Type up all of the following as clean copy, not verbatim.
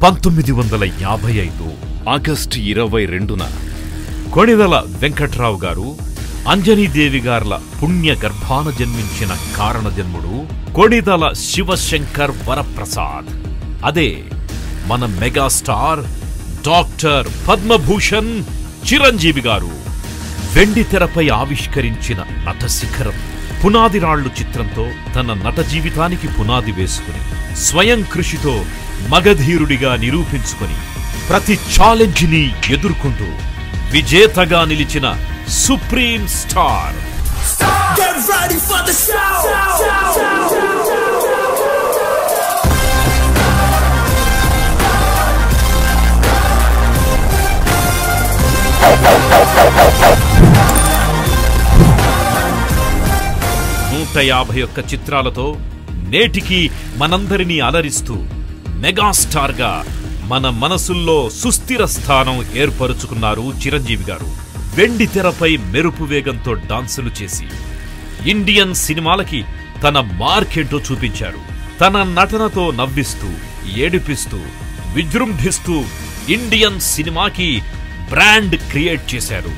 1955 August 22న Konidela Venkatrao గారు అంజనీదేవి గార్ల పుణ్య గర్భాన జన్మించిన కారణజన్ముడు కొణిదల శివశంకర్ వరప్రసాద్. అదే మన మెగాస్టార్ డాక్టర్ పద్మభూషణ్ చిరంజీవి గారు వెండి తెరపై ఆవిష్కరించిన నట శిఖరం. పునాదిరాళ్లు చిత్రంతో తన నట జీవితానికి పునాది వేసుకుని స్వయం కృషితో మగధీరుడిగా నిరూపించుకొని ప్రతి ఛాలెంజ్ ని ఎదుర్కొంటూ విజేతగా నిలిచిన సుప్రీం స్టార్. నూట 51 చిత్రాలతో నేటికి మనందరినీ అలరిస్తూ మెగాస్టార్ గా మన మనసుల్లో సుస్థిర స్థానం ఏర్పరుచుకున్నారు చిరంజీవి గారు. వెండి తెరపై మెరుపు వేగంతో డాన్సులు చేసి ఇండియన్ సినిమాలకి తన మార్కెంటో చూపించారు. తన నటనతో నవ్విస్తూ ఏడిపిస్తూ విజృంభిస్తూ ఇండియన్ సినిమాకి బ్రాండ్ క్రియేట్ చేశారు.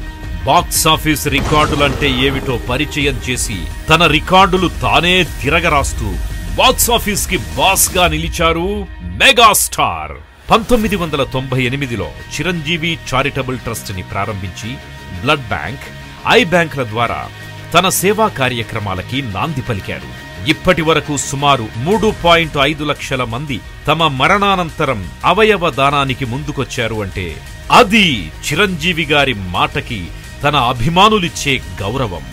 బాక్సాఫీస్ రికార్డులంటే ఏమిటో పరిచయం చేసి తన రికార్డులు తానే తిరగరాస్తూ బాక్సాఫీస్ కి బాస్ గా నిలిచారు మెగాస్టార్. 1998లో చిరంజీవి చారిటబుల్ ట్రస్ట్ ని ప్రారంభించి బ్లడ్ బ్యాంక్, ఐ బ్యాంక్ల ద్వారా తన సేవా కార్యక్రమాలకి నాంది పలికారు. ఇప్పటి వరకు సుమారు 3.5 లక్షల మంది తమ మరణానంతరం అవయవ దానానికి ముందుకొచ్చారు అంటే అది చిరంజీవి గారి మాటకి తన అభిమానులిచ్చే గౌరవం.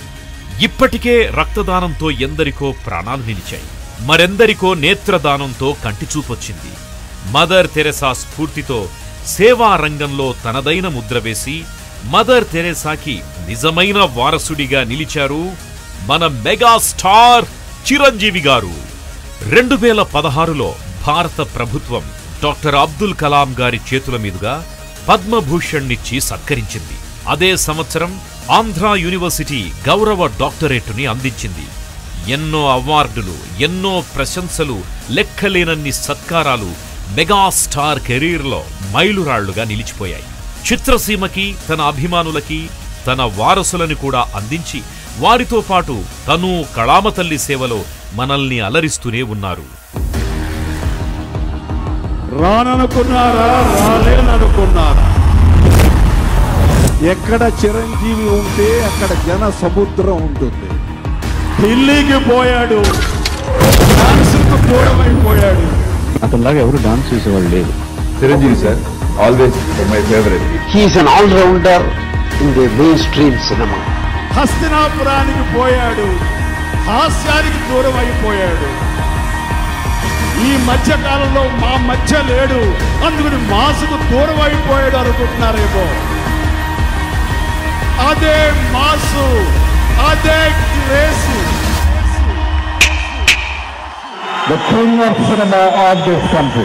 ఇప్పటికే రక్తదానంతో ఎందరికో ప్రాణాలు నిలిచాయి, మరెందరికో నేత్రదానంతో కంటిచూపొచ్చింది. మదర్ తెరెసా స్ఫూర్తితో సేవా రంగంలో తనదైన ముద్ర వేసి మదర్ తెరెసాకి నిజమైన వారసుడిగా నిలిచారు మన మెగాస్టార్ చిరంజీవి గారు. 2016లో భారత ప్రభుత్వం డాక్టర్ అబ్దుల్ కలాం గారి చేతుల మీదుగా పద్మభూషణ్ నిచ్చి సత్కరించింది. అదే సంవత్సరం ఆంధ్రా యూనివర్సిటీ గౌరవ డాక్టరేటుని అందించింది. ఎన్నో అవార్డులు, ఎన్నో ప్రశంసలు, లెక్కలేనన్ని సత్కారాలు మెగాస్టార్ కెరీర్లో మైలురాళ్లుగా నిలిచిపోయాయి. చిత్రసీమకి, తన అభిమానులకి, తన వారసులను కూడా అందించి వారితో పాటు తను కళామతల్లి సేవలో మనల్ని అలరిస్తూనే ఉన్నారు. రాననుకున్నారా, రాలేననుకున్నారా, ఎక్కడ చిరంజీవి ఉంటే అక్కడ జన సముద్రం ఉంటుంది. ఢిల్లీకి పోయాడు, డాన్స్కు దూరమైపోయాడు. అతనిలాగా ఎవరు డాన్స్ చేసేవాళ్ళు లేదు. Chiranjeevi sir always my favourite. He is an all rounder in the main stream cinema. హస్తినాపురానికి పోయాడు, హాస్యానికి దూరం అయిపోయాడు. ఈ మధ్య కాలంలో మా మధ్య లేడు, అందుకని మాసుకు దూరం అయిపోయాడు అనుకుంటున్నారేమో. అదే మాసు, అదే race. The king of cinema of this country.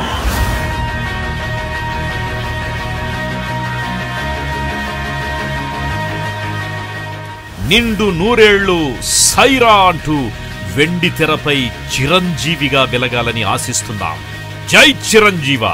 నిండు నూరేళ్లు సైరా అంటూ వెండి తెరపై చిరంజీవిగా వెలగాలని ఆశిస్తున్నాం. జై చిరంజీవ.